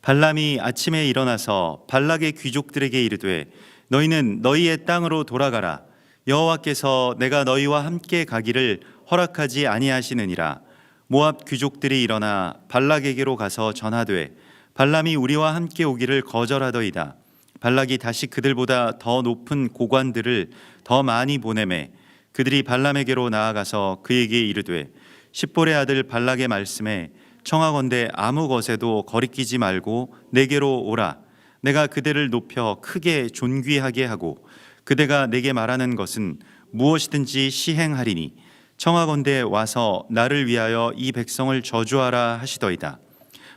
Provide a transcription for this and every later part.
발람이 아침에 일어나서 발락의 귀족들에게 이르되 너희는 너희의 땅으로 돌아가라. 여호와께서 내가 너희와 함께 가기를 허락하지 아니하시느니라. 모압 귀족들이 일어나 발락에게로 가서 전하되 발람이 우리와 함께 오기를 거절하더이다. 발락이 다시 그들보다 더 높은 고관들을 더 많이 보내매 그들이 발람에게로 나아가서 그에게 이르되 십볼의 아들 발락의 말씀에 청하건대 아무 것에도 거리끼지 말고 내게로 오라. 내가 그대를 높여 크게 존귀하게 하고 그대가 내게 말하는 것은 무엇이든지 시행하리니 청하건대 와서 나를 위하여 이 백성을 저주하라 하시더이다.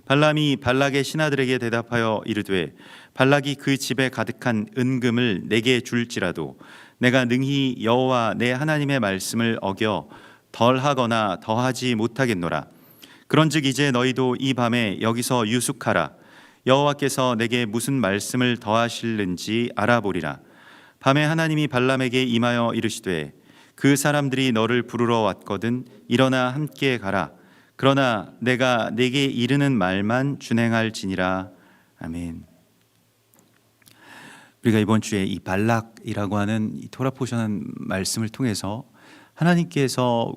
발람이 발락의 신하들에게 대답하여 이르되 발락이 그 집에 가득한 은금을 내게 줄지라도 내가 능히 여호와 내 하나님의 말씀을 어겨 덜하거나 더하지 못하겠노라. 그런즉 이제 너희도 이 밤에 여기서 유숙하라. 여호와께서 내게 무슨 말씀을 더하실는지 알아보리라. 밤에 하나님이 발람에게 임하여 이르시되 그 사람들이 너를 부르러 왔거든 일어나 함께 가라. 그러나 내가 내게 이르는 말만 준행할지니라. 아멘. 우리가 이번 주에 이 발락이라고 하는 이 토라 포션 말씀을 통해서 하나님께서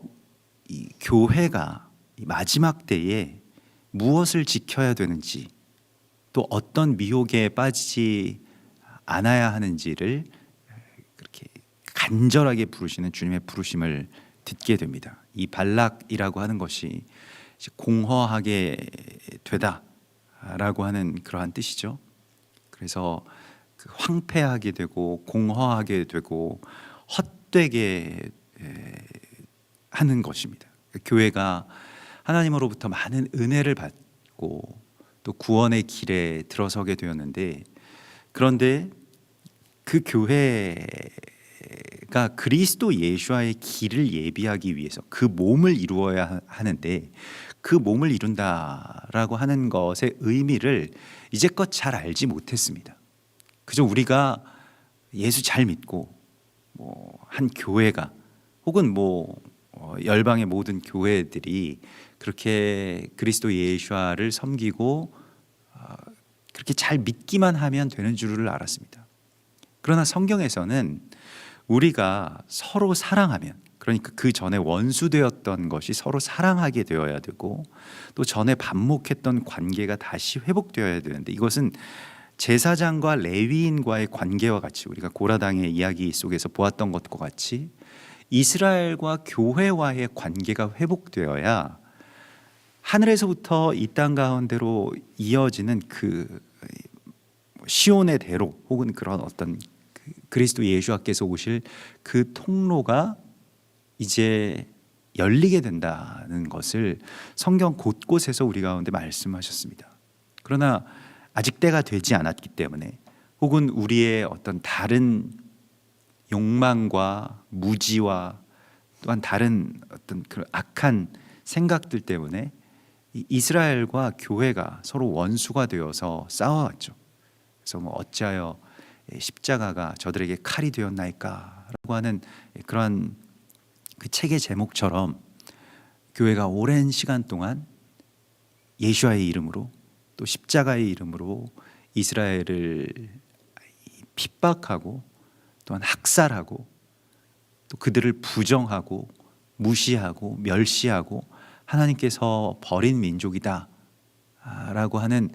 이 교회가 이 마지막 때에 무엇을 지켜야 되는지 또 어떤 미혹에 빠지지 않아야 하는지를 그렇게 간절하게 부르시는 주님의 부르심을 듣게 됩니다. 이 발락이라고 하는 것이 공허하게 되다라고 하는 그러한 뜻이죠. 그래서 황폐하게 되고 공허하게 되고 헛되게 하는 것입니다. 교회가 하나님으로부터 많은 은혜를 받고 또 구원의 길에 들어서게 되었는데, 그런데 그 교회가 그리스도 예수와의 길을 예비하기 위해서 그 몸을 이루어야 하는데, 그 몸을 이룬다라고 하는 것의 의미를 이제껏 잘 알지 못했습니다. 그저 우리가 예수 잘 믿고 한 교회가 혹은 열방의 모든 교회들이 그렇게 그리스도 예수와를 섬기고 그렇게 잘 믿기만 하면 되는 줄을 알았습니다. 그러나 성경에서는 우리가 서로 사랑하면, 그러니까 그 전에 원수되었던 것이 서로 사랑하게 되어야 되고 또 전에 반목했던 관계가 다시 회복되어야 되는데, 이것은 제사장과 레위인과의 관계와 같이, 우리가 고라당의 이야기 속에서 보았던 것과 같이 이스라엘과 교회와의 관계가 회복되어야 하늘에서부터 이 땅 가운데로 이어지는 그 시온의 대로 혹은 그런 어떤 그리스도 예수께서 오실 그 통로가 이제 열리게 된다는 것을 성경 곳곳에서 우리 가운데 말씀하셨습니다. 그러나 아직 때가 되지 않았기 때문에, 혹은 우리의 어떤 다른 욕망과 무지와 또한 다른 어떤 그런 악한 생각들 때문에 이스라엘과 교회가 서로 원수가 되어서 싸워왔죠. 그래서 어찌하여 십자가가 저들에게 칼이 되었나이까 라고 하는 그러한 그 책의 제목처럼 교회가 오랜 시간 동안 예수와의 이름으로 또 십자가의 이름으로 이스라엘을 핍박하고 또한 학살하고 또 그들을 부정하고 무시하고 멸시하고 하나님께서 버린 민족이다 라고 하는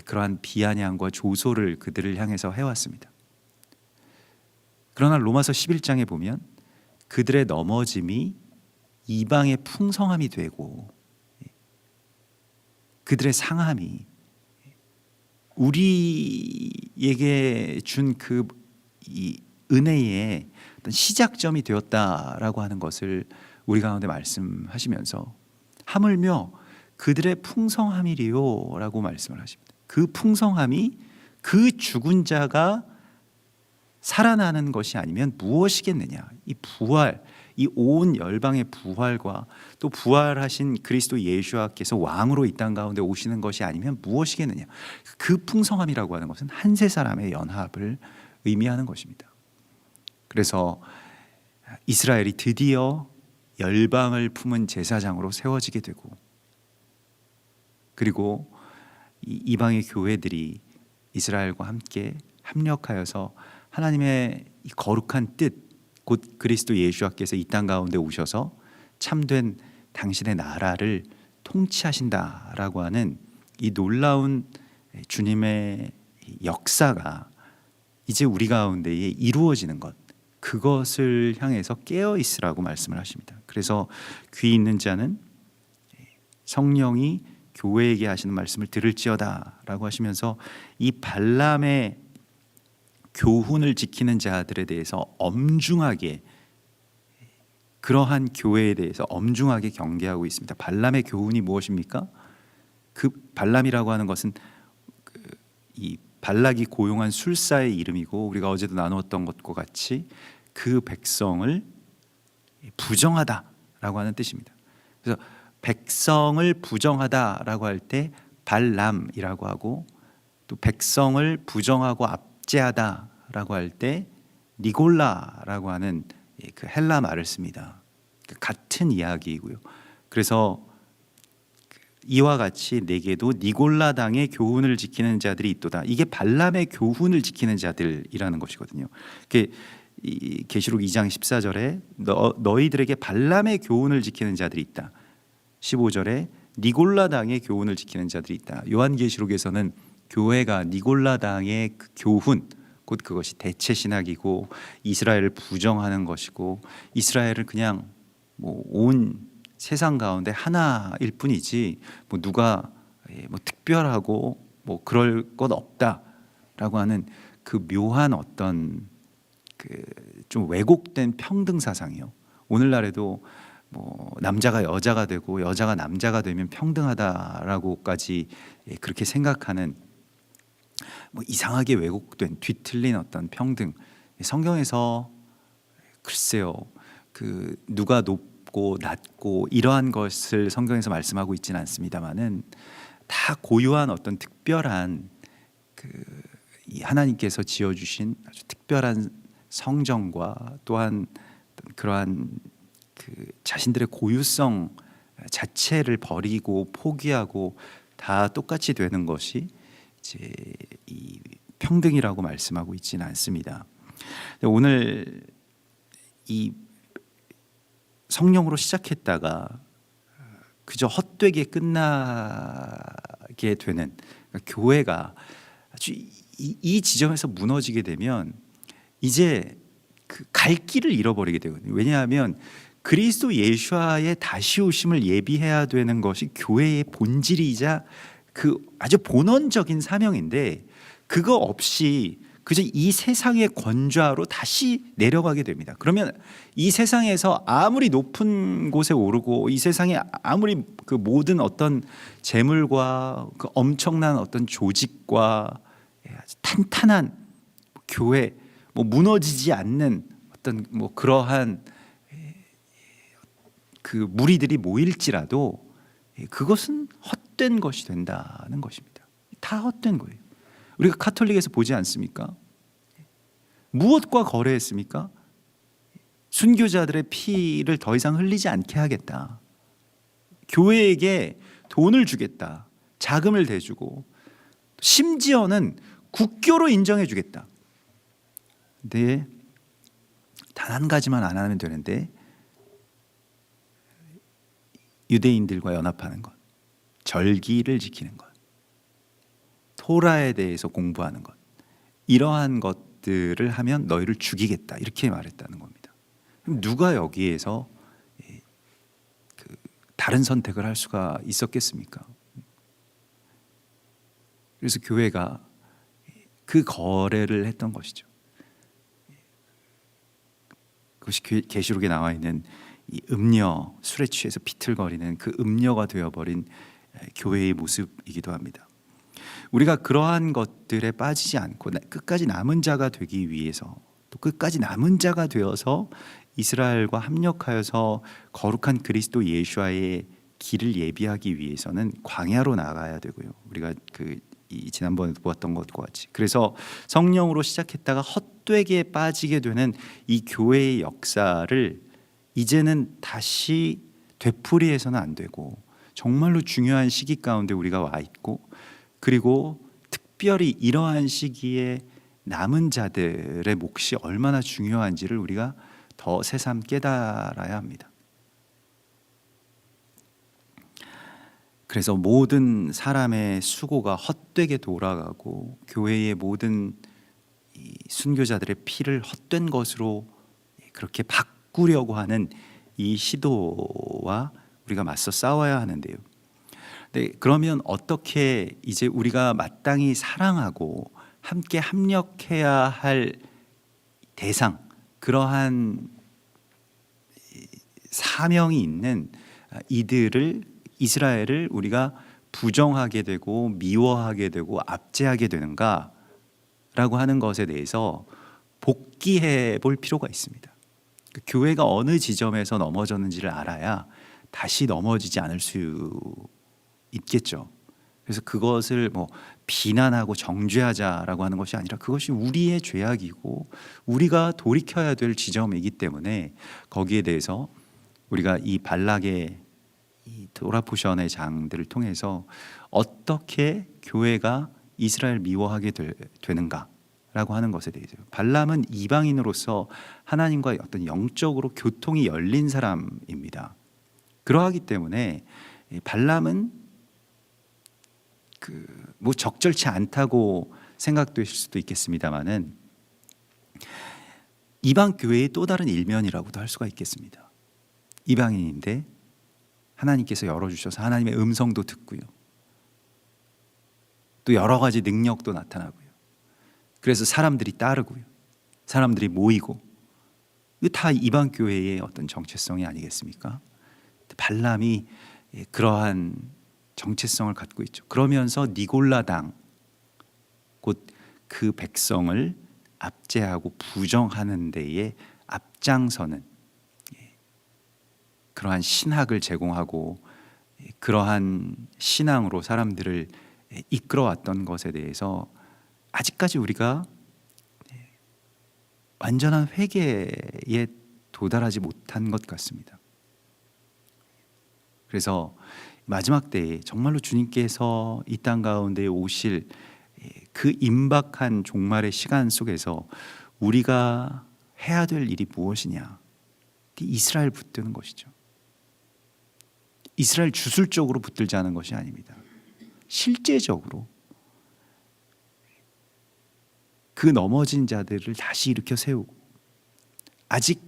그러한 비아냥과 조소를 그들을 향해서 해왔습니다. 그러나 로마서 11장에 보면 그들의 넘어짐이 이방의 풍성함이 되고 그들의 상함이 우리에게 준 그 은혜의 어떤 시작점이 되었다라고 하는 것을 우리 가운데 말씀하시면서, 하물며 그들의 풍성함이리요 라고 말씀을 하십니다. 그 풍성함이 그 죽은 자가 살아나는 것이 아니면 무엇이겠느냐. 이 부활, 이 온 열방의 부활과 또 부활하신 그리스도 예수께서 왕으로 이 땅 가운데 오시는 것이 아니면 무엇이겠느냐. 그 풍성함이라고 하는 것은 한세 사람의 연합을 의미하는 것입니다. 그래서 이스라엘이 드디어 열방을 품은 제사장으로 세워지게 되고, 그리고 이방의 교회들이 이스라엘과 함께 합력하여서 하나님의 이 거룩한 뜻, 곧 그리스도 예수께서 이 땅 가운데 오셔서 참된 당신의 나라를 통치하신다라고 하는 이 놀라운 주님의 역사가 이제 우리 가운데에 이루어지는 것, 그것을 향해서 깨어 있으라고 말씀을 하십니다. 그래서 귀 있는 자는 성령이 교회에게 하시는 말씀을 들을지어다라고 하시면서 이 발람의 교훈을 지키는 자들에 대해서 엄중하게, 그러한 교회에 대해서 엄중하게 경계하고 있습니다. 발람의 교훈이 무엇입니까? 그 발람이라고 하는 것은 이 발락이 고용한 술사의 이름이고, 우리가 어제도 나누었던 것과 같이 그 백성을 부정하다라고 하는 뜻입니다. 그래서 백성을 부정하다라고 할 때 발람이라고 하고, 또 백성을 부정하고 압제하다라고 할 때 니골라라고 하는 그 헬라 말을 씁니다. 같은 이야기이고요. 그래서 이와 같이 내게도 니골라당의 교훈을 지키는 자들이 있도다. 이게 발람의 교훈을 지키는 자들이라는 것이거든요. 계시록 2장 14절에 너희들에게 발람의 교훈을 지키는 자들이 있다. 15절에 니골라당의 교훈을 지키는 자들이 있다. 요한계시록에서는 교회가 니골라당의 그 교훈, 곧 그것이 대체 신학이고 이스라엘을 부정하는 것이고, 이스라엘을 그냥 온 세상 가운데 하나일 뿐이지 누가 특별하고 그럴 것 없다라고 하는 그 묘한 어떤 좀 왜곡된 평등 사상이요. 오늘날에도 남자가 여자가 되고 여자가 남자가 되면 평등하다라고까지 그렇게 생각하는 이상하게 왜곡된 뒤틀린 어떤 평등, 성경에서 글쎄요, 누가 높고 낮고 이러한 것을 성경에서 말씀하고 있지는 않습니다만은, 다 고유한 어떤 특별한 이 하나님께서 지어주신 아주 특별한 성정과 또한 그러한 자신들의 고유성 자체를 버리고 포기하고 다 똑같이 되는 것이 이제 이 평등이라고 말씀하고 있지는 않습니다. 오늘 이 성령으로 시작했다가 그저 헛되게 끝나게 되는, 교회가 아주 이 지점에서 무너지게 되면 이제 갈 길을 잃어버리게 되거든요. 왜냐하면 그리스도 예수와의 다시 오심을 예비해야 되는 것이 교회의 본질이자 아주 본원적인 사명인데, 그거 없이 그저 이 세상의 권좌로 다시 내려가게 됩니다. 그러면 이 세상에서 아무리 높은 곳에 오르고 이 세상에 아무리 그 모든 어떤 재물과 그 엄청난 어떤 조직과 탄탄한 교회, 무너지지 않는 어떤 그러한 그 무리들이 모일지라도 그것은 헛된 것이 된다는 것입니다. 다 헛된 거예요. 우리가 카톨릭에서 보지 않습니까? 무엇과 거래했습니까? 순교자들의 피를 더 이상 흘리지 않게 하겠다. 교회에게 돈을 주겠다. 자금을 대주고, 심지어는 국교로 인정해 주겠다. 근데 단 한 가지만 안 하면 되는데, 유대인들과 연합하는 것, 절기를 지키는 것, 토라에 대해서 공부하는 것, 이러한 것들을 하면 너희를 죽이겠다, 이렇게 말했다는 겁니다. 그럼 누가 여기에서 다른 선택을 할 수가 있었겠습니까? 그래서 교회가 그 거래를 했던 것이죠. 그것이 계시록에 나와 있는 이 음녀, 술에 취해서 비틀거리는 그 음녀가 되어버린 교회의 모습이기도 합니다. 우리가 그러한 것들에 빠지지 않고 끝까지 남은 자가 되기 위해서, 또 끝까지 남은 자가 되어서 이스라엘과 합력하여서 거룩한 그리스도 예수와의 길을 예비하기 위해서는 광야로 나가야 되고요. 우리가 지난번에 보았던 것과 같이, 그래서 성령으로 시작했다가 헛되게 빠지게 되는 이 교회의 역사를 이제는 다시 되풀이해서는 안 되고, 정말로 중요한 시기 가운데 우리가 와 있고, 그리고 특별히 이러한 시기에 남은 자들의 몫이 얼마나 중요한지를 우리가 더 새삼 깨달아야 합니다. 그래서 모든 사람의 수고가 헛되게 돌아가고 교회의 모든 이 순교자들의 피를 헛된 것으로 그렇게 바꾸려고 하는 이 시도와 우리가 맞서 싸워야 하는데요. 네, 그러면 어떻게 이제 우리가 마땅히 사랑하고 함께 합력해야 할 대상, 그러한 사명이 있는 이들을, 이스라엘을 우리가 부정하게 되고 미워하게 되고 압제하게 되는가라고 하는 것에 대해서 복귀해 볼 필요가 있습니다. 교회가 어느 지점에서 넘어졌는지를 알아야 다시 넘어지지 않을 수 있겠죠. 그래서 그것을 뭐 비난하고 정죄하자라고 하는 것이 아니라 그것이 우리의 죄악이고 우리가 돌이켜야 될 지점이기 때문에 거기에 대해서 우리가 이 발락의 이 도라포션의 장들을 통해서 어떻게 교회가 이스라엘 미워하게 되는가라고 하는 것에 대해서, 발람은 이방인으로서 하나님과 어떤 영적으로 교통이 열린 사람입니다. 그러하기 때문에 발람은 뭐 적절치 않다고 생각되실 수도 있겠습니다만은 이방 교회의 또 다른 일면이라고도 할 수가 있겠습니다. 이방인인데 하나님께서 열어주셔서 하나님의 음성도 듣고요, 또 여러 가지 능력도 나타나고요, 그래서 사람들이 따르고요, 사람들이 모이고, 이거 다 이방 교회의 어떤 정체성이 아니겠습니까? 발람이 그러한 정체성을 갖고 있죠. 그러면서 니골라당, 곧 그 백성을 압제하고 부정하는 데에 앞장서는 그러한 신학을 제공하고 그러한 신앙으로 사람들을 이끌어왔던 것에 대해서 아직까지 우리가 완전한 회개에 도달하지 못한 것 같습니다. 그래서 마지막 때에 정말로 주님께서 이 땅 가운데 오실 그 임박한 종말의 시간 속에서 우리가 해야 될 일이 무엇이냐? 이스라엘 붙드는 것이죠. 이스라엘 주술적으로 붙들자는 것이 아닙니다. 실제적으로 그 넘어진 자들을 다시 일으켜 세우고, 아직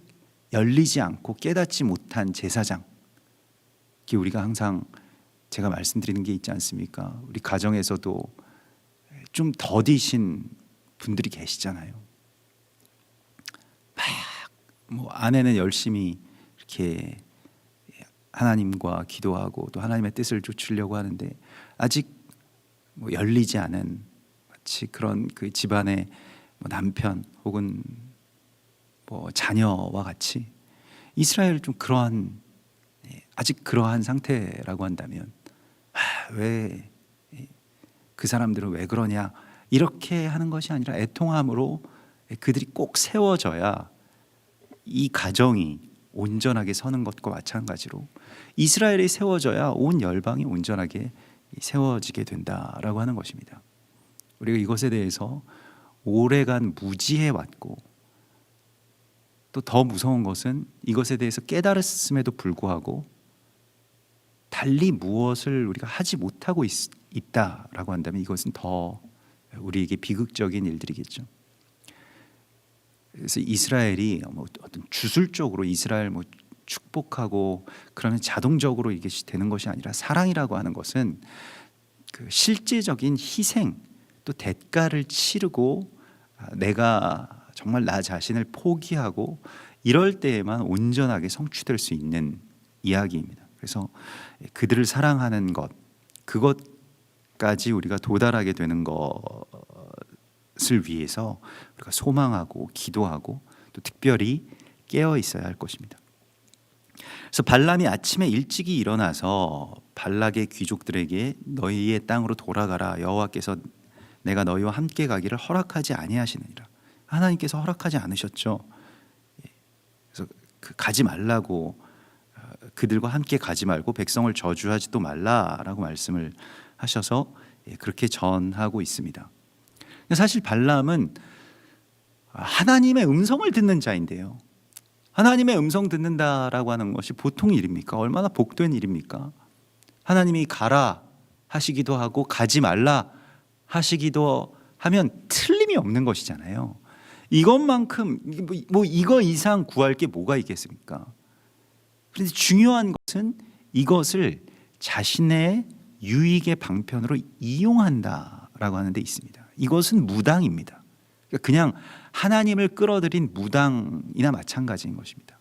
열리지 않고 깨닫지 못한 제사장, 우리가 항상 제가 말씀드리는 게 있지 않습니까? 우리 가정에서도 좀 더디신 분들이 계시잖아요. 뭐 아내는 열심히 이렇게 하나님과 기도하고 또 하나님의 뜻을 좇으려고 하는데 아직 뭐 열리지 않은 마치 그런 그 집안의 뭐 남편 혹은 뭐 자녀와 같이 이스라엘 좀 그러한, 아직 그러한 상태라고 한다면 왜 그 사람들은 왜 그러냐, 이렇게 하는 것이 아니라 애통함으로 그들이 꼭 세워져야 이 가정이 온전하게 서는 것과 마찬가지로 이스라엘이 세워져야 온 열방이 온전하게 세워지게 된다라고 하는 것입니다. 우리가 이것에 대해서 오래간 무지해 왔고, 또 더 무서운 것은 이것에 대해서 깨달았음에도 불구하고 달리 무엇을 우리가 하지 못하고 있다라고 한다면 이것은 더 우리에게 비극적인 일들이겠죠. 그래서 이스라엘이 뭐 어떤 주술적으로 이스라엘 뭐 축복하고 그러면 자동적으로 이게 되는 것이 아니라, 사랑이라고 하는 것은 그 실제적인 희생 또 대가를 치르고 내가 정말 나 자신을 포기하고 이럴 때에만 온전하게 성취될 수 있는 이야기입니다. 그래서 그들을 사랑하는 것, 그것까지 우리가 도달하게 되는 것을 위해서 우리가 소망하고 기도하고 또 특별히 깨어 있어야 할 것입니다. 그래서 발람이 아침에 일찍이 일어나서 발락의 귀족들에게 너희의 땅으로 돌아가라, 여호와께서 내가 너희와 함께 가기를 허락하지 아니하시느니라. 하나님께서 허락하지 않으셨죠. 그래서 가지 말라고, 그들과 함께 가지 말고 백성을 저주하지도 말라라고 말씀을 하셔서 그렇게 전하고 있습니다. 사실 발람은 하나님의 음성을 듣는 자인데요. 하나님의 음성 듣는다라고 하는 것이 보통 일입니까? 얼마나 복된 일입니까? 하나님이 가라 하시기도 하고 가지 말라 하시기도 하면 틀림이 없는 것이잖아요. 이것만큼 뭐 이거 이상 구할 게 뭐가 있겠습니까? 그런데 중요한 것은 이것을 자신의 유익의 방편으로 이용한다라고 하는 데 있습니다. 이것은 무당입니다. 그냥 하나님을 끌어들인 무당이나 마찬가지인 것입니다.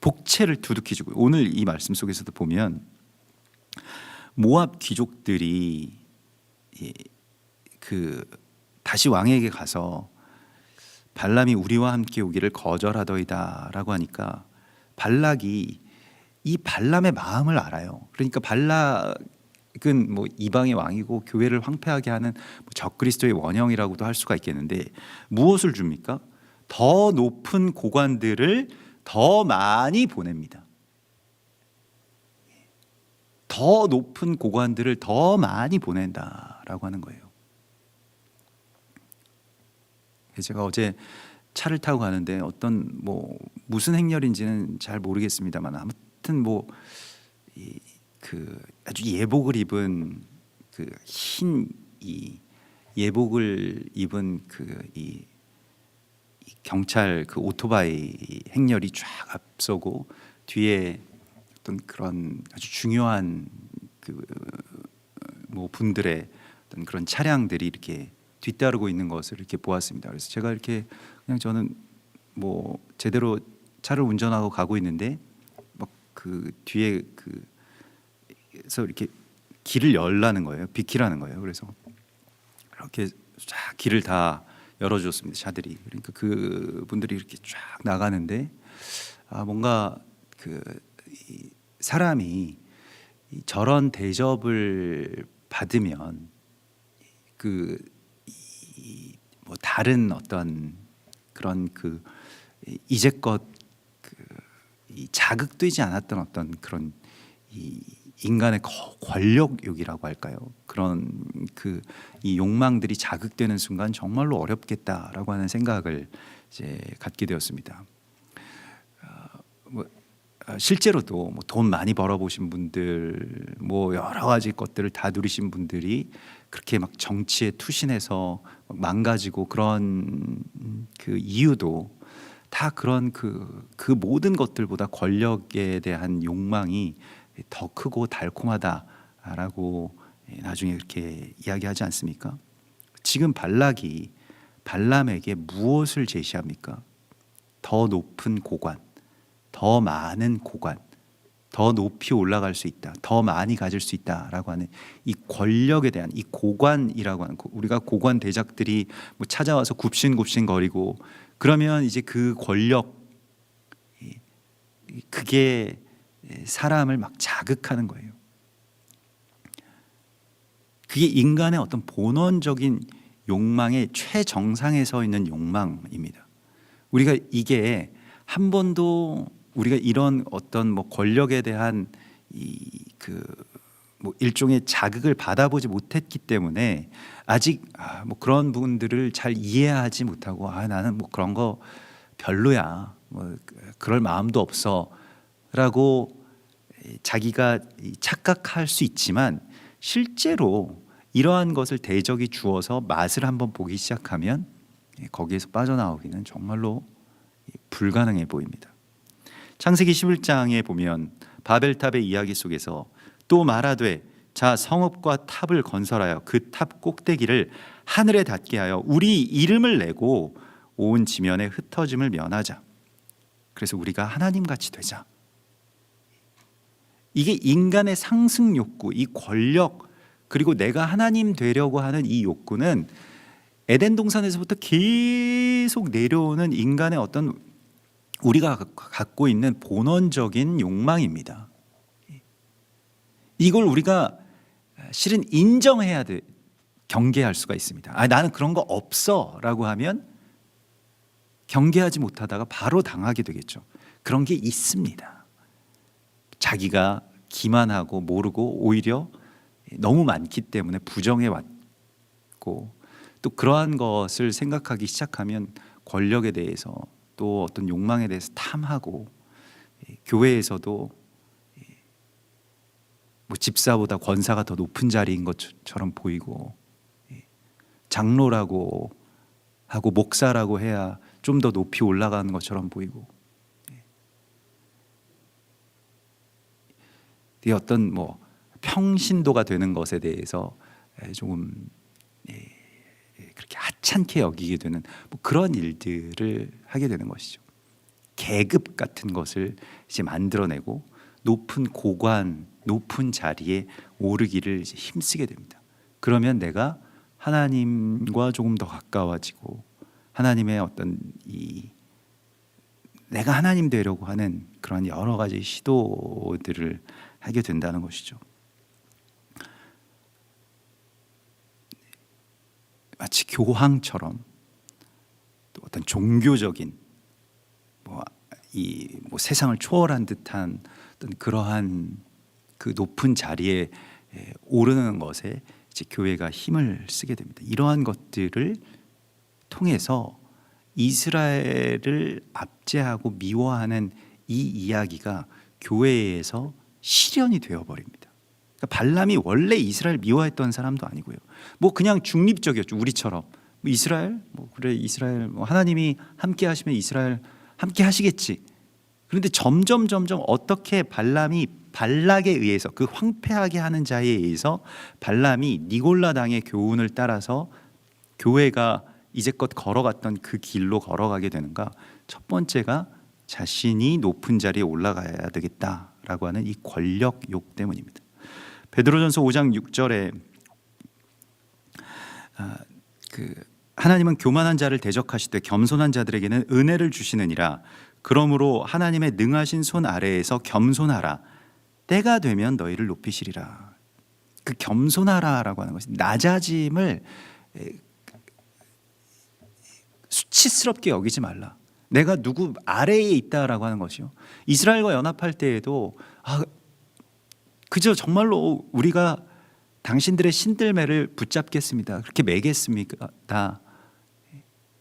복채를 두둑히 주고, 오늘 이 말씀 속에서도 보면 모압 귀족들이 다시 왕에게 가서 발람이 우리와 함께 오기를 거절하더이다라고 하니까 발락이 이 발람의 마음을 알아요. 그러니까 발락은 뭐 이방의 왕이고 교회를 황폐하게 하는 적그리스도의 원형이라고도 할 수가 있겠는데 무엇을 줍니까? 더 높은 고관들을 더 많이 보냅니다. 더 높은 고관들을 더 많이 보낸다라고 하는 거예요. 제가 어제 차를 타고 가는데 어떤 무슨 행렬인지는 잘 모르겠습니다만 아무튼 아주 예복을 입은 흰 예복을 입은 이 경찰 오토바이 행렬이 쫙 앞서고 뒤에 어떤 그런 아주 중요한 분들의 어떤 그런 차량들이 이렇게 뒤따르고 있는 것을 이렇게 보았습니다. 그래서 제가 이렇게 그냥 저는 제대로 차를 운전하고 가고 있는데 뒤에 그래서 이렇게 길을 열라는 거예요. 비키라는 거예요. 그래서 이렇게 쫙 길을 다 열어주었습니다. 차들이. 그러니까 그 분들이 이렇게 쫙 나가는데 뭔가 이 사람이 저런 대접을 받으면 다른 어떤 그런 이제껏 자극되지 않았던 어떤 그런 인간의 권력욕이라고 할까요? 그런 이 욕망들이 자극되는 순간 정말로 어렵겠다라고 하는 생각을 이제 갖게 되었습니다. 실제로도 돈 많이 벌어보신 분들, 여러 가지 것들을 다 누리신 분들이 그렇게 막 정치에 투신해서 망가지고 그런 이유도 다 그런 그 모든 것들보다 권력에 대한 욕망이 더 크고 달콤하다라고 나중에 그렇게 이야기하지 않습니까? 지금 발락이 발람에게 무엇을 제시합니까? 더 높은 고관, 더 많은 고관, 더 높이 올라갈 수 있다, 더 많이 가질 수 있다라고 하는 이 권력에 대한 이 고관이라고 하는, 우리가 고관 대작들이 찾아와서 굽신굽신 거리고 그러면 이제 그 권력, 그게 사람을 막 자극하는 거예요. 그게 인간의 어떤 본원적인 욕망의 최정상에 서 있는 욕망입니다. 우리가 이게 한 번도 우리가 이런 어떤 권력에 대한 일종의 자극을 받아보지 못했기 때문에 아직 그런 부분들을 잘 이해하지 못하고 나는 그런 거 별로야, 그럴 마음도 없어라고 자기가 착각할 수 있지만 실제로 이러한 것을 대적이 주어서 맛을 한번 보기 시작하면 거기에서 빠져나오기는 정말로 불가능해 보입니다. 창세기 11장에 보면 바벨탑의 이야기 속에서 또 말하되 자 성읍과 탑을 건설하여 그 탑 꼭대기를 하늘에 닿게 하여 우리 이름을 내고 온 지면에 흩어짐을 면하자. 그래서 우리가 하나님같이 되자. 이게 인간의 상승 욕구, 이 권력, 그리고 내가 하나님 되려고 하는 이 욕구는 에덴 동산에서부터 계속 내려오는 인간의 어떤 우리가 갖고 있는 본원적인 욕망입니다. 이걸 우리가 실은 인정해야 돼, 경계할 수가 있습니다. 나는 그런 거 없어 라고 하면 경계하지 못하다가 바로 당하게 되겠죠. 그런 게 있습니다. 자기가 기만하고 모르고 오히려 너무 많기 때문에 부정해 왔고, 또 그러한 것을 생각하기 시작하면 권력에 대해서 또 어떤 욕망에 대해서 탐하고, 교회에서도 뭐 집사보다 권사가 더 높은 자리인 것처럼 보이고, 장로라고 하고 목사라고 해야 좀 더 높이 올라가는 것처럼 보이고, 이 어떤 뭐 평신도가 되는 것에 대해서 조금 그렇게 하찮게 여기게 되는 뭐 그런 일들을 하게 되는 것이죠. 계급 같은 것을 이제 만들어내고 높은 고관, 높은 자리에 오르기를 이제 힘쓰게 됩니다. 그러면 내가 하나님과 조금 더 가까워지고, 하나님의 어떤 내가 하나님 되려고 하는 그런 여러 가지 시도들을 하게 된다는 것이죠. 마치 교황처럼 또 어떤 종교적인 뭐 세상을 초월한 듯한 어떤 그러한 그 높은 자리에 오르는 것에 이제 교회가 힘을 쓰게 됩니다. 이러한 것들을 통해서 이스라엘을 압제하고 미워하는 이 이야기가 교회에서 실현이 되어버립니다. 그러니까 발람이 원래 이스라엘 미워했던 사람도 아니고요. 뭐 그냥 중립적이었죠. 우리처럼 뭐 이스라엘, 뭐 그래 이스라엘 뭐 하나님이 함께 하시면 이스라엘 함께 하시겠지. 그런데 점점 어떻게 발람이 발락에 의해서, 그 황폐하게 하는 자에 의해서 발람이 니골라 당의 교훈을 따라서 교회가 이제껏 걸어갔던 그 길로 걸어가게 되는가? 첫 번째가 자신이 높은 자리에 올라가야 되겠다라고 하는 이 권력욕 때문입니다. 베드로전서 5장 6절에 하나님은 교만한 자를 대적하시되 겸손한 자들에게는 은혜를 주시느니라. 그러므로 하나님의 능하신 손 아래에서 겸손하라. 때가 되면 너희를 높이시리라. 그 겸손하라라고 하는 것이 낮아짐을 수치스럽게 여기지 말라. 내가 누구 아래에 있다라고 하는 것이요. 이스라엘과 연합할 때에도 그저 정말로 우리가 당신들의 신들매를 붙잡겠습니다. 그렇게 매겠습니까?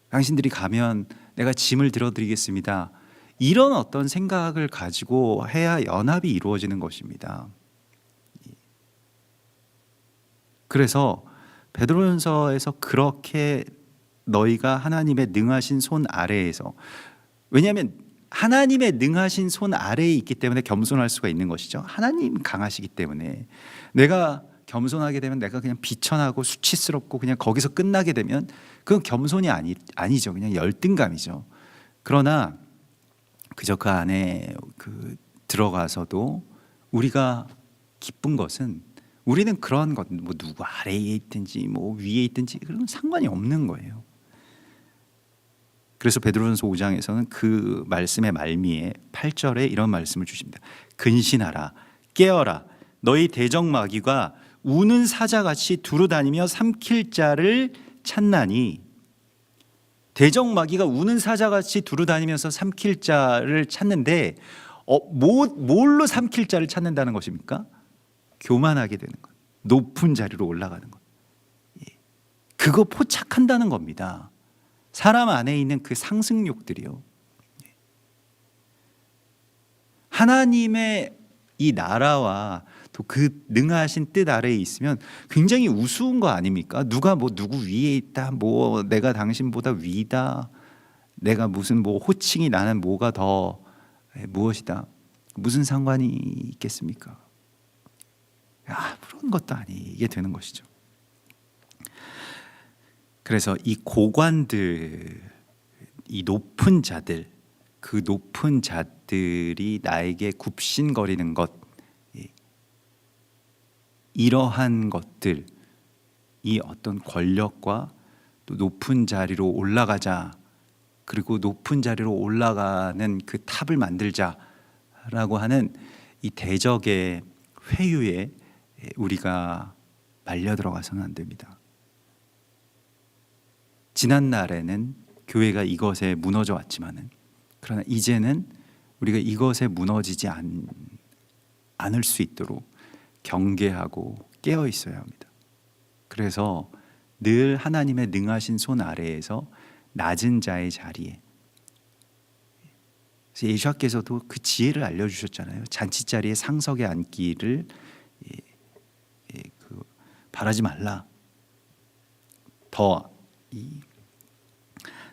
당신들이 가면 내가 짐을 들어드리겠습니다. 이런 어떤 생각을 가지고 해야 연합이 이루어지는 것입니다. 그래서 베드로전서에서 그렇게 너희가 하나님의 능하신 손 아래에서, 왜냐하면 하나님의 능하신 손 아래에 있기 때문에 겸손할 수가 있는 것이죠. 하나님 강하시기 때문에 내가 겸손하게 되면 내가 그냥 비천하고 수치스럽고 그냥 거기서 끝나게 되면 그건 겸손이 아니죠. 그냥 열등감이죠. 그러나 그저 그 안에 들어가서도 우리가 기쁜 것은, 우리는 그런 것, 뭐 누구 아래에 있든지 뭐 위에 있든지 그런 상관이 없는 거예요. 그래서 베드로전서 5장에서는 그 말씀의 말미에 8절에 이런 말씀을 주십니다. 근신하라, 깨어라, 너희 대적마귀가 우는 사자같이 두루다니며 삼킬 자를 찾나니. 대적마귀가 우는 사자같이 두루다니면서 삼킬 자를 찾는데 뭘로 삼킬 자를 찾는다는 것입니까? 교만하게 되는 것, 높은 자리로 올라가는 것, 그거 포착한다는 겁니다. 사람 안에 있는 그 상승욕들이요. 하나님의 이 나라와 또 그 능하신 뜻 아래에 있으면 굉장히 우스운 거 아닙니까? 누가 뭐 누구 위에 있다, 뭐 내가 당신보다 위다, 내가 무슨 뭐 호칭이 나는 뭐가 더 무엇이다, 무슨 상관이 있겠습니까? 그런 것도 아니게 되는 것이죠. 그래서 이 고관들, 이 높은 자들, 그 높은 자들이 나에게 굽신거리는 것, 이러한 것들, 이 어떤 권력과 또 높은 자리로 올라가자, 그리고 높은 자리로 올라가는 그 탑을 만들자라고 하는 이 대적의 회유에 우리가 말려 들어가서는 안 됩니다. 지난 날에는 교회가 이것에 무너져 왔지만은, 그러나 이제는 우리가 이것에 무너지지 않을 수 있도록 경계하고 깨어 있어야 합니다. 그래서 늘 하나님의 능하신 손 아래에서 낮은 자의 자리에, 그래서 예수께서도 그 지혜를 알려주셨잖아요. 잔치 자리에 상석에 앉기를 바라지 말라. 더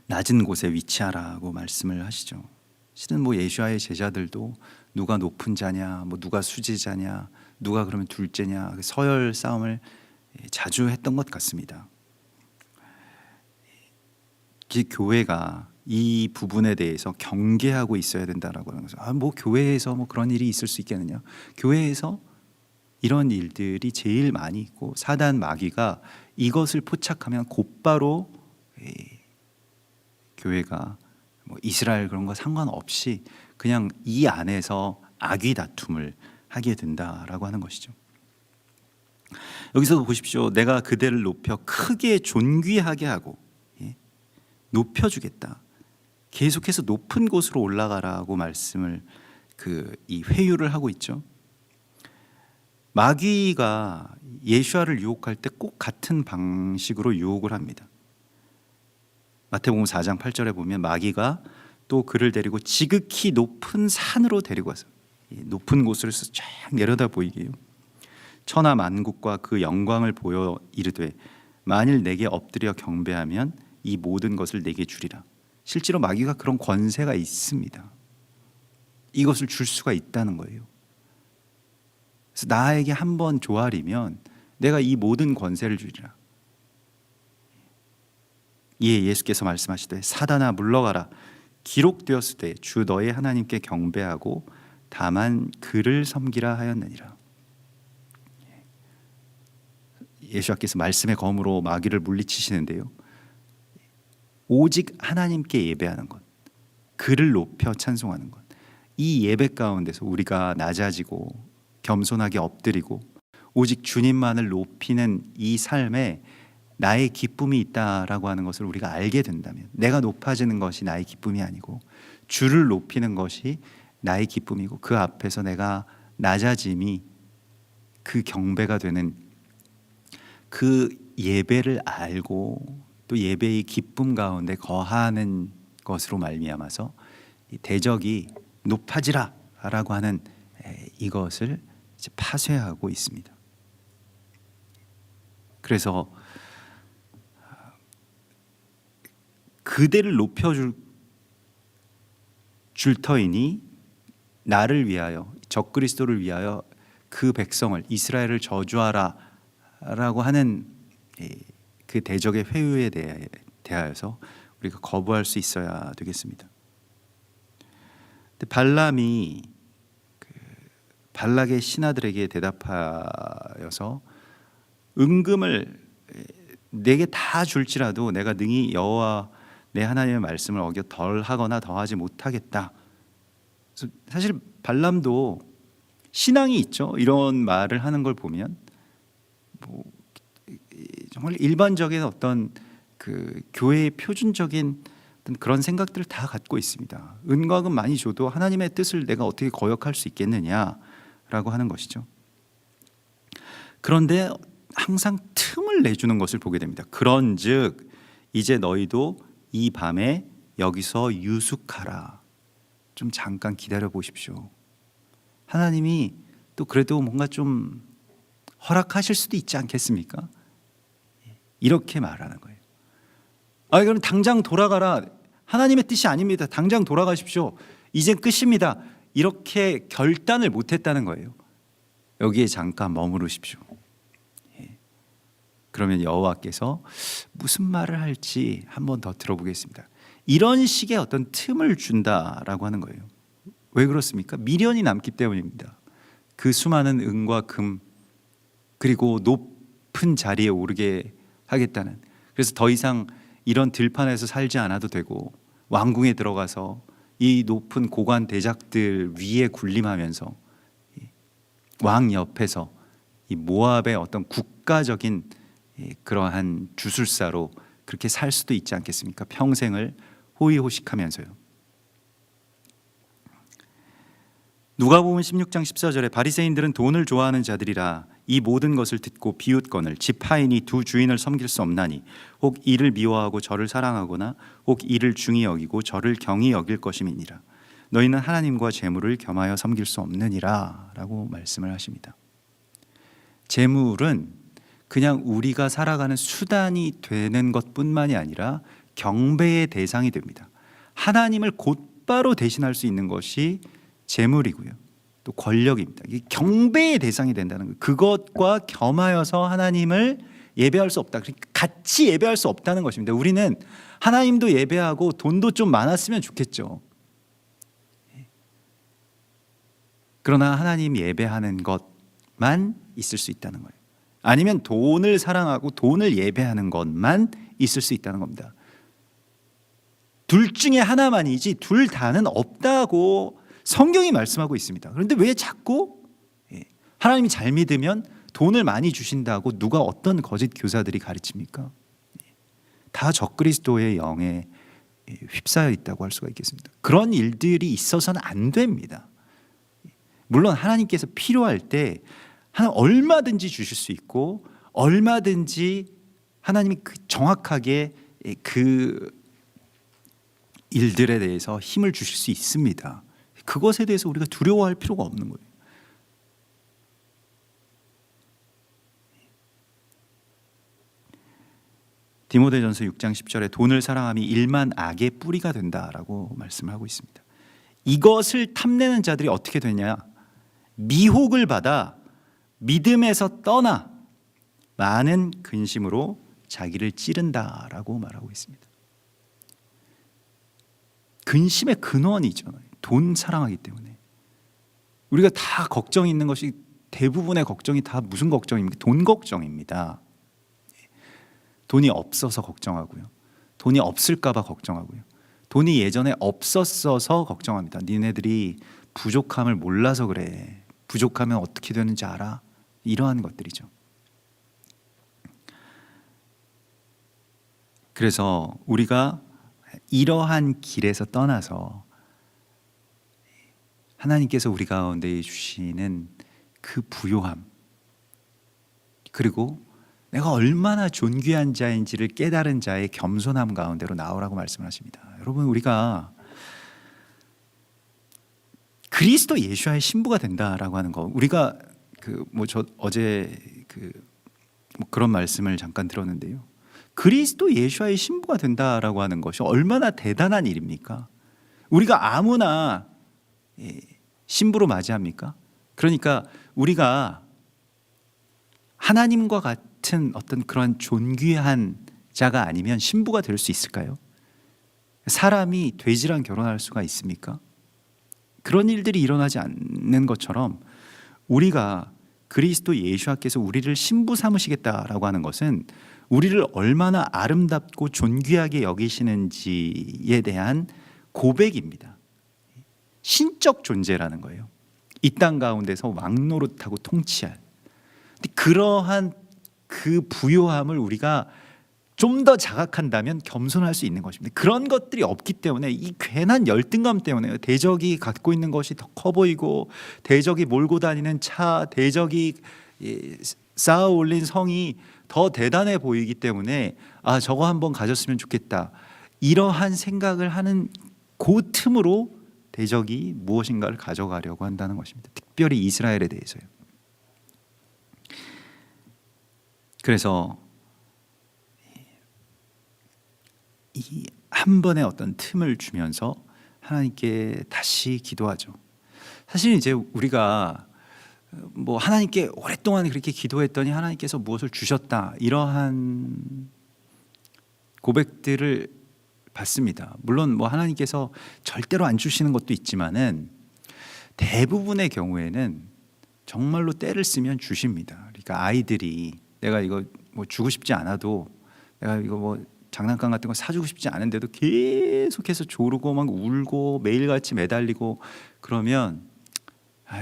낮은 곳에 위치하라고 말씀을 하시죠. 실은 뭐 예수와의 제자들도 누가 높은 자냐, 뭐 누가 수제자냐, 누가 그러면 둘째냐, 서열 싸움을 자주 했던 것 같습니다. 교회가 이 부분에 대해서 경계하고 있어야 된다라고 하는 거죠. 뭐 교회에서 뭐 그런 일이 있을 수 있겠느냐? 교회에서 이런 일들이 제일 많이 있고, 사단 마귀가 이것을 포착하면 곧바로 교회가 뭐 이스라엘 그런 거 상관없이 그냥 이 안에서 악의 다툼을 하게 된다라고 하는 것이죠. 여기서 보십시오. 내가 그대를 높여 크게 존귀하게 하고 높여주겠다. 계속해서 높은 곳으로 올라가라고 말씀을 이 회유를 하고 있죠. 마귀가 예수와를 유혹할 때 꼭 같은 방식으로 유혹을 합니다. 마태복음 4장 8절에 보면 마귀가 또 그를 데리고 지극히 높은 산으로 데리고 와서 높은 곳으로 쫙 내려다 보이게요. 천하 만국과 그 영광을 보여 이르되 만일 내게 엎드려 경배하면 이 모든 것을 내게 주리라. 실제로 마귀가 그런 권세가 있습니다. 이것을 줄 수가 있다는 거예요. 그래서 나에게 한번 조아리면 내가 이 모든 권세를 주리라. 이에 예수께서 말씀하시되 사단아 물러가라. 기록되었으되 주 너의 하나님께 경배하고 다만 그를 섬기라 하였느니라. 예수께서 말씀의 검으로 마귀를 물리치시는데요. 오직 하나님께 예배하는 것, 그를 높여 찬송하는 것, 이 예배 가운데서 우리가 낮아지고 겸손하게 엎드리고 오직 주님만을 높이는 이 삶에 나의 기쁨이 있다라고 하는 것을 우리가 알게 된다면, 내가 높아지는 것이 나의 기쁨이 아니고 주를 높이는 것이 나의 기쁨이고 그 앞에서 내가 낮아짐이 그 경배가 되는 그 예배를 알고 또 예배의 기쁨 가운데 거하는 것으로 말미암아서 대적이 높아지라라고 하는 이것을 이제 파쇄하고 있습니다. 그래서 그대를 높여줄 터이니 나를 위하여, 적그리스도를 위하여 그 백성을 이스라엘을 저주하라 라고 하는 그 대적의 회유에 대하여서 우리가 거부할 수 있어야 되겠습니다. 근데 발람이 발락의 신하들에게 대답하여서 은금을 내게 다 줄지라도 내가 능히 여호와 내 하나님의 말씀을 어겨 덜하거나 더하지 못하겠다. 사실 발람도 신앙이 있죠. 이런 말을 하는 걸 보면 정말 일반적인 어떤 그 교회의 표준적인 어떤 그런 생각들을 다 갖고 있습니다. 은과 금 많이 줘도 하나님의 뜻을 내가 어떻게 거역할 수 있겠느냐라고 하는 것이죠. 그런데 항상 틈을 내주는 것을 보게 됩니다. 그런즉 이제 너희도 이 밤에 여기서 유숙하라. 좀 잠깐 기다려 보십시오. 하나님이 또 그래도 뭔가 좀 허락하실 수도 있지 않겠습니까? 이렇게 말하는 거예요. 그럼 당장 돌아가라. 하나님의 뜻이 아닙니다. 당장 돌아가십시오. 이젠 끝입니다. 이렇게 결단을 못했다는 거예요. 여기에 잠깐 머무르십시오. 그러면 여호와께서 무슨 말을 할지 한번 더 들어보겠습니다. 이런 식의 어떤 틈을 준다라고 하는 거예요. 왜 그렇습니까? 미련이 남기 때문입니다. 그 수많은 은과 금 그리고 높은 자리에 오르게 하겠다는, 그래서 더 이상 이런 들판에서 살지 않아도 되고 왕궁에 들어가서 이 높은 고관 대작들 위에 군림하면서 왕 옆에서 이 모압의 어떤 국가적인 그러한 주술사로 그렇게 살 수도 있지 않겠습니까? 평생을 호의호식하면서요. 누가복음 16장 14절에 바리새인들은 돈을 좋아하는 자들이라 이 모든 것을 듣고 비웃거늘 지파인이 두 주인을 섬길 수 없나니 혹 이를 미워하고 저를 사랑하거나 혹 이를 중히 여기고 저를 경히 여길 것임이니라. 너희는 하나님과 재물을 겸하여 섬길 수 없느니라 라고 말씀을 하십니다. 재물은 그냥 우리가 살아가는 수단이 되는 것뿐만이 아니라 경배의 대상이 됩니다. 하나님을 곧바로 대신할 수 있는 것이 재물이고요, 또 권력입니다. 이게 경배의 대상이 된다는 거예요. 그것과 겸하여서 하나님을 예배할 수 없다. 그러니까 같이 예배할 수 없다는 것입니다. 우리는 하나님도 예배하고 돈도 좀 많았으면 좋겠죠. 그러나 하나님 예배하는 것만 있을 수 있다는 거예요. 아니면 돈을 사랑하고 돈을 예배하는 것만 있을 수 있다는 겁니다. 둘 중에 하나만이지 둘 다는 없다고 성경이 말씀하고 있습니다. 그런데 왜 자꾸 하나님이 잘 믿으면 돈을 많이 주신다고 누가 어떤 거짓 교사들이 가르칩니까? 다 적그리스도의 영에 휩싸여 있다고 할 수가 있겠습니다. 그런 일들이 있어서는 안 됩니다. 물론 하나님께서 필요할 때 하나님 얼마든지 주실 수 있고 얼마든지 하나님이 정확하게 그 일들에 대해서 힘을 주실 수 있습니다. 그것에 대해서 우리가 두려워할 필요가 없는 거예요. 디모데전서 6장 10절에 돈을 사랑함이 일만 악의 뿌리가 된다라고 말씀을 하고 있습니다. 이것을 탐내는 자들이 어떻게 되냐? 미혹을 받아 믿음에서 떠나 많은 근심으로 자기를 찌른다라고 말하고 있습니다. 근심의 근원이죠. 돈 사랑하기 때문에 우리가 다 걱정이 있는 것이, 대부분의 걱정이 다 무슨 걱정입니까? 돈 걱정입니다. 돈이 없어서 걱정하고요, 돈이 없을까 봐 걱정하고요, 돈이 예전에 없었어서 걱정합니다. 니네들이 부족함을 몰라서 그래. 부족하면 어떻게 되는지 알아? 이러한 것들이죠. 그래서 우리가 이러한 길에서 떠나서 하나님께서 우리 가운데 주시는 그 부요함, 그리고 내가 얼마나 존귀한 자인지를 깨달은 자의 겸손함 가운데로 나오라고 말씀하십니다. 여러분, 우리가 그리스도 예수와의 신부가 된다라고 하는 거, 우리가 어제 그런 말씀을 잠깐 들었는데요. 그리스도 예수와의 신부가 된다라고 하는 것이 얼마나 대단한 일입니까? 우리가 아무나 신부로 맞이합니까? 그러니까 우리가 하나님과 같은 어떤 그런 존귀한 자가 아니면 신부가 될 수 있을까요? 사람이 돼지랑 결혼할 수가 있습니까? 그런 일들이 일어나지 않는 것처럼 우리가 그리스도 예수께서 우리를 신부 삼으시겠다라고 하는 것은 우리를 얼마나 아름답고 존귀하게 여기시는지에 대한 고백입니다. 신적 존재라는 거예요. 이 땅 가운데서 왕노릇하고 통치할 그러한 그 부요함을 우리가 좀 더 자각한다면 겸손할 수 있는 것입니다. 그런 것들이 없기 때문에 이 괜한 열등감 때문에 대적이 갖고 있는 것이 더 커 보이고, 대적이 몰고 다니는 차, 대적이 쌓아 올린 성이 더 대단해 보이기 때문에 저거 한번 가졌으면 좋겠다, 이러한 생각을 하는 그 틈으로 대적이 무엇인가를 가져가려고 한다는 것입니다. 특별히 이스라엘에 대해서요. 그래서 이 한 번의 어떤 틈을 주면서 하나님께 다시 기도하죠. 사실 이제 우리가 하나님께 오랫동안 그렇게 기도했더니 하나님께서 무엇을 주셨다, 이러한 고백들을 받습니다. 물론 하나님께서 절대로 안 주시는 것도 있지만은 대부분의 경우에는 정말로 때를 쓰면 주십니다. 그러니까 아이들이 내가 이거 주고 싶지 않아도, 내가 이거 장난감 같은 거 사주고 싶지 않은데도 계속해서 조르고 막 울고 매일같이 매달리고 그러면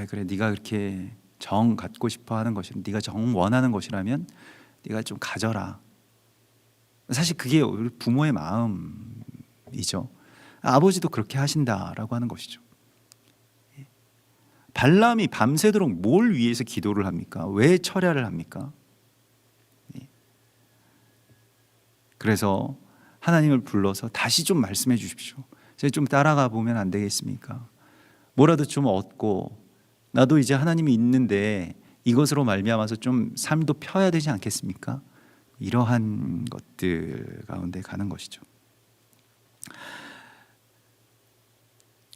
그래, 네가 그렇게 정 갖고 싶어 하는 것이, 네가 정 원하는 것이라면 네가 좀 가져라. 사실 그게 우리 부모의 마음이죠. 아버지도 그렇게 하신다라고 하는 것이죠. 발람이 밤새도록 뭘 위해서 기도를 합니까? 왜 철야를 합니까? 그래서 하나님을 불러서 다시 좀 말씀해 주십시오. 제가 좀 따라가 보면 안 되겠습니까? 뭐라도 좀 얻고 나도 이제 하나님이 있는데 이것으로 말미암아서 좀 삶도 펴야 되지 않겠습니까? 이러한 것들 가운데 가는 것이죠.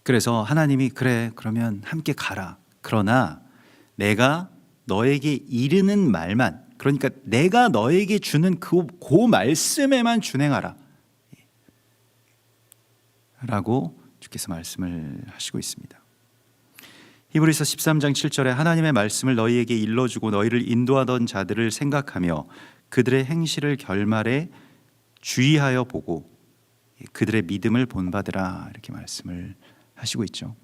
그래서 하나님이 그래 그러면 함께 가라. 그러나 내가 너에게 이르는 말만, 그러니까 내가 너에게 주는 그 말씀에만 준행하라 라고 주께서 말씀을 하시고 있습니다. 히브리서 13장 7절에 하나님의 말씀을 너희에게 일러주고 너희를 인도하던 자들을 생각하며 그들의 행실을 결말에 주의하여 보고 그들의 믿음을 본받으라 이렇게 말씀을 하시고 있죠.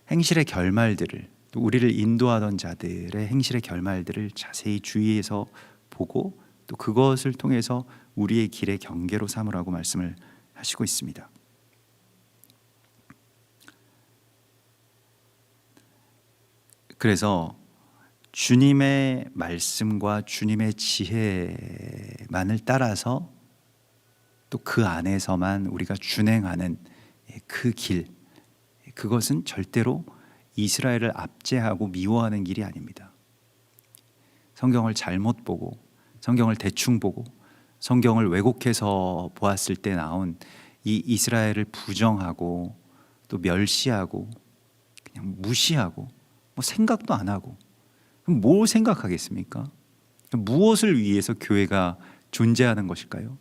행실의 결말들을, 또 우리를 인도하던 자들의 행실의 결말들을 자세히 주의해서 보고 또 그것을 통해서 우리의 길의 경계로 삼으라고 말씀을 하시고 있습니다. 그래서 주님의 말씀과 주님의 지혜만을 따라서 또 그 안에서만 우리가 준행하는 그 길, 그것은 절대로 이스라엘을 압제하고 미워하는 길이 아닙니다. 성경을 잘못 보고 성경을 대충 보고 성경을 왜곡해서 보았을 때 나온 이 이스라엘을 부정하고 또 멸시하고 그냥 무시하고 뭐 생각도 안 하고 그럼 뭘 생각하겠습니까? 무엇을 위해서 교회가 존재하는 것일까요?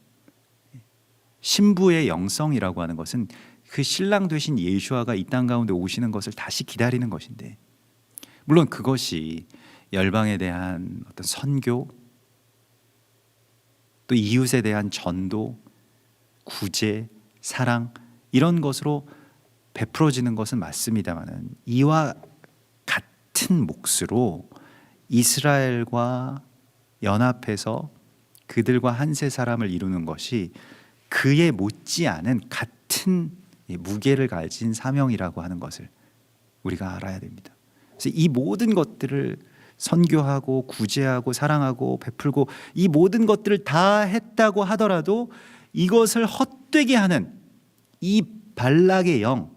신부의 영성이라고 하는 것은 그 신랑 되신 예수아가 이 땅 가운데 오시는 것을 다시 기다리는 것인데, 물론 그것이 열방에 대한 어떤 선교, 또 이웃에 대한 전도, 구제, 사랑 이런 것으로 베풀어지는 것은 맞습니다만은 이와 같은 몫으로 이스라엘과 연합해서 그들과 한세 사람을 이루는 것이 그에 못지않은 같은 무게를 가진 사명이라고 하는 것을 우리가 알아야 됩니다. 그래서 이 모든 것들을 선교하고 구제하고 사랑하고 베풀고 이 모든 것들을 다 했다고 하더라도 이것을 헛되게 하는 이 발락의 영,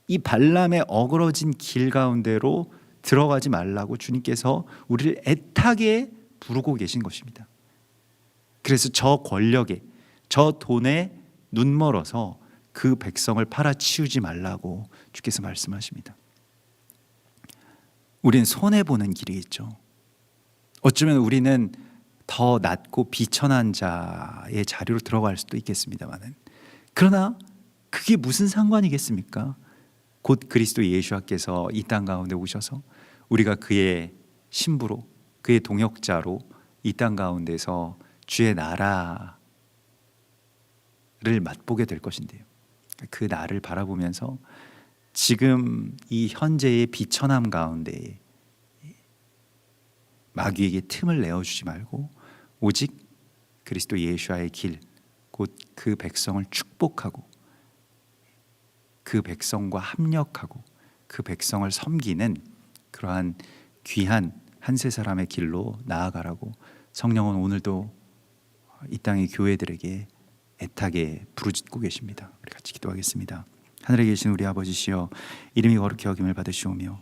이 발람의 어그러진 길 가운데로 들어가지 말라고 주님께서 우리를 애타게 부르고 계신 것입니다. 그래서 저 권력에, 저 돈에 눈멀어서 그 백성을 팔아치우지 말라고 주께서 말씀하십니다. 우리는 손해보는 길이 있죠. 어쩌면 우리는 더 낮고 비천한 자의 자리로 들어갈 수도 있겠습니다만, 그러나 그게 무슨 상관이겠습니까? 곧 그리스도 예수께서 이 땅 가운데 오셔서 우리가 그의 신부로, 그의 동역자로 이 땅 가운데서 주의 나라를 맛보게 될 것인데요, 그 나를 바라보면서 지금 이 현재의 비천함 가운데 마귀에게 틈을 내어주지 말고 오직 그리스도 예수와의 길, 곧 그 백성을 축복하고 그 백성과 합력하고 그 백성을 섬기는 그러한 귀한 한세 사람의 길로 나아가라고 성령은 오늘도 이 땅의 교회들에게 애타게 부르짖고 계십니다. 우리 같이 기도하겠습니다. 하늘에 계신 우리 아버지시여, 이름이 거룩히 여김을 받으시오며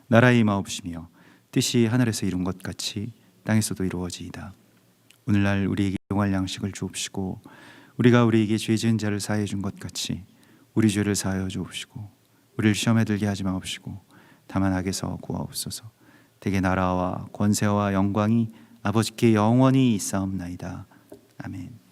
나라의 임하옵시며 뜻이 하늘에서 이룬 것 같이 땅에서도 이루어지이다. 오늘날 우리에게 용할 양식을 주옵시고 우리가 우리에게 죄 지은 자를 사하여 준 것 같이 우리 죄를 사하여 주옵시고 우리를 시험에 들게 하지 마옵시고 다만 악에서 구하옵소서. 대개 나라와 권세와 영광이 아버지께 영원히 있사옵나이다. 아멘.